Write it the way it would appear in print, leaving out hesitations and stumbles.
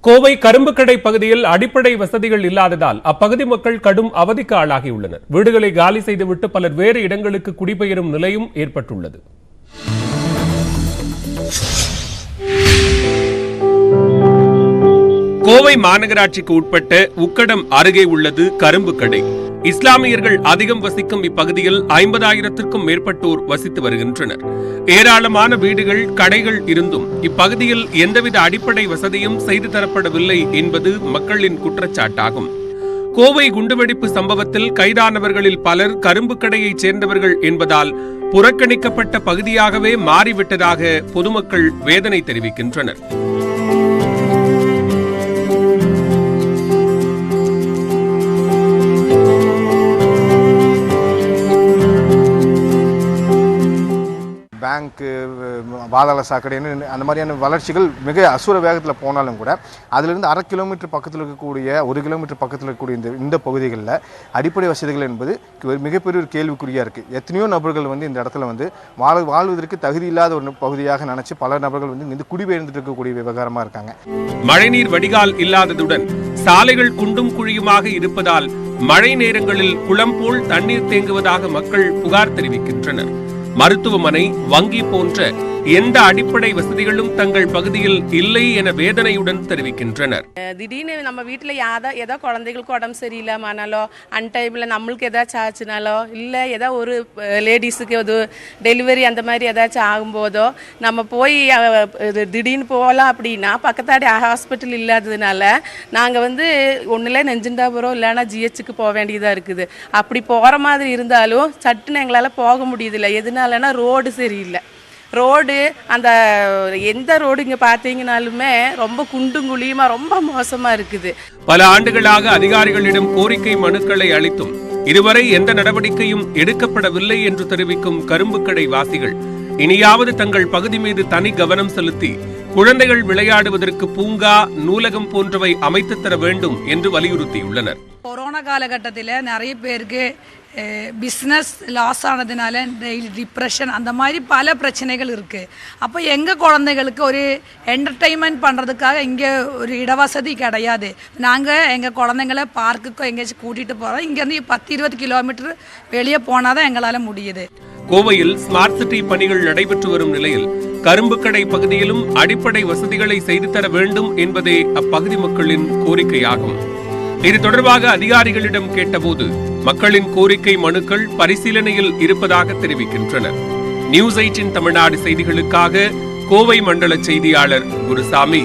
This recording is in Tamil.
கோவை கரும்புக்கடை பகுதியில் அடிப்படை வசதிகள் இல்லாததால் அப்பகுதி மக்கள் கடும் அவதிக்கு ஆளாகியுள்ளனர். வீடுகளை காலி செய்துவிட்டு பலர் வேறு இடங்களுக்கு குடிபெயரும் நிலையும் ஏற்பட்டுள்ளது. கோவை மாநகராட்சிக்கு உட்பட்ட உக்கடம் அருகே உள்ளது கரும்புக்கடை. இஸ்லாமியர்கள் அதிகம் வசிக்கும் இப்பகுதியில் 50,000க்கும் மேற்பட்டோர் வசித்து வருகின்றனர். ஏராளமான வீடுகள், கடைகள் இருந்தும் இப்பகுதியில் எந்தவித அடிப்படை வசதியும் செய்து தரப்படவில்லை என்பது மக்களின் குற்றச்சாட்டாகும். கோவை குண்டுவெடிப்பு சம்பவத்தில் கைதானவர்களில் பலர் கரும்புக்கடையைச் சேர்ந்தவர்கள் என்பதால் புறக்கணிக்கப்பட்ட பகுதியாகவே மாறிவிட்டதாக பொதுமக்கள் வேதனை தெரிவிக்கின்றனர். பேங்க்கு, பாதாள சாக்கடைன்னு அந்த மாதிரியான வளர்ச்சிகள் மிக அசுர வேகத்தில் போனாலும் கூட அதிலிருந்து 1/2 கிலோமீட்டர் பக்கத்தில் இருக்கக்கூடிய 1 கிலோமீட்டர் பக்கத்தில் இருக்கக்கூடிய இந்த பகுதிகளில் அடிப்படை வசதிகள் என்பது மிகப்பெரிய ஒரு கேள்விக்குறியாக இருக்குது. எத்தனையோ நபர்கள் இந்த இடத்துல வாழ்வதற்கு தகுதி இல்லாத ஒரு பகுதியாக நினைச்சு பல நபர்கள் இங்கே குடிபெயர்ந்துட்டு இருக்கக்கூடிய விவகாரமாக இருக்காங்க. மழைநீர் வடிகால் இல்லாததுடன் சாலைகள் குண்டும் குழியுமாக இருப்பதால் மழை நேரங்களில் குளம் போல் தண்ணீர் தேங்குவதாக மக்கள் புகார் தெரிவிக்கின்றனர். மருத்துவமனை, வங்கி போன்ற எந்த அடிப்படை வசதிகளும் தங்கள் பகுதியில் இல்லை என வேதனையுடன் தெரிவிக்கின்றனர். திடீர்னு நம்ம வீட்டில் ஏதோ குழந்தைகளுக்கு உடம்பு சரியில்லாமனாலோ, அன்டைமில் நம்மளுக்கு ஏதாச்சும் ஆச்சுனாலோ, இல்லை ஏதோ ஒரு லேடிஸுக்கு ஒரு டெலிவரி அந்த மாதிரி ஏதாச்சும் ஆகும்போதோ நம்ம போய் திடீர்னு போகலாம் அப்படின்னா பக்கத்தாடி ஹாஸ்பிட்டல் இல்லாததுனால நாங்கள் ஒன்றுல நெஞ்சுண்டாபுரம் இல்லைன்னா ஜிஹெச்சுக்கு போக வேண்டியதாக இருக்குது. அப்படி போகிற மாதிரி இருந்தாலும் சட்டுன்னு எங்களால் போக முடியுதில்லை. எதுனாலன்னா ரோடு சரியில்லை. ரோடு அந்த எந்த ரோடு இங்கே பார்த்தீங்கன்னாலுமே ரொம்ப குண்டும் குழியுமா ரொம்ப மோசமாக இருக்குது. பல ஆண்டுகளாக அதிகாரிகளிடம் கோரிக்கை மனுக்களை அளித்தும் இதுவரை எந்த நடவடிக்கையும் எடுக்கப்படவில்லை என்று தெரிவிக்கும் கரும்புக்கடை வாசிகள் இனியாவது தங்கள் பகுதி மீது தனி கவனம் செலுத்தி குழந்தைகள் விளையாடுவதற்கு பூங்கா, நூலகம் போன்றவை அமைத்து தர வேண்டும் என்று வலியுறுத்தியுள்ளனர். கொரோனா காலகட்டத்தில் நிறைய பேருக்கு பிஸ்னஸ் லாஸ் ஆனதுனால டிப்ரெஷன் அந்த மாதிரி பல பிரச்சனைகள் இருக்குது. அப்போ எங்கள் குழந்தைகளுக்கு ஒரு என்டர்டெயின்மெண்ட் பண்ணுறதுக்காக இங்கே ஒரு இடவசதி கிடையாது. நாங்கள் எங்கள் குழந்தைங்கள பார்க்குக்கோ எங்கேயாச்சும் கூட்டிகிட்டு போகிறோம். இங்கேருந்து 10-20 கிலோமீட்டர் வெளியே போனால் தான் எங்களால் முடியுது. கோவையில் ஸ்மார்ட் சிட்டி பணிகள் நடைபெற்று வரும் நிலையில் கரும்புக்கடை பகுதியிலும் அடிப்படை வசதிகளை செய்து தர வேண்டும் என்பதே அப்பகுதி மக்களின் கோரிக்கையாகும். இது தொடர்பாக அதிகாரிகளிடம் கேட்டபோது மக்களின் கோரிக்கை மனுக்கள் பரிசீலனையில் இருப்பதாக தெரிவிக்கின்றனர். நியூஸ் 18 தமிழ்நாடு செய்திகளுக்காக கோவை மண்டல செய்தியாளர் குருசாமி.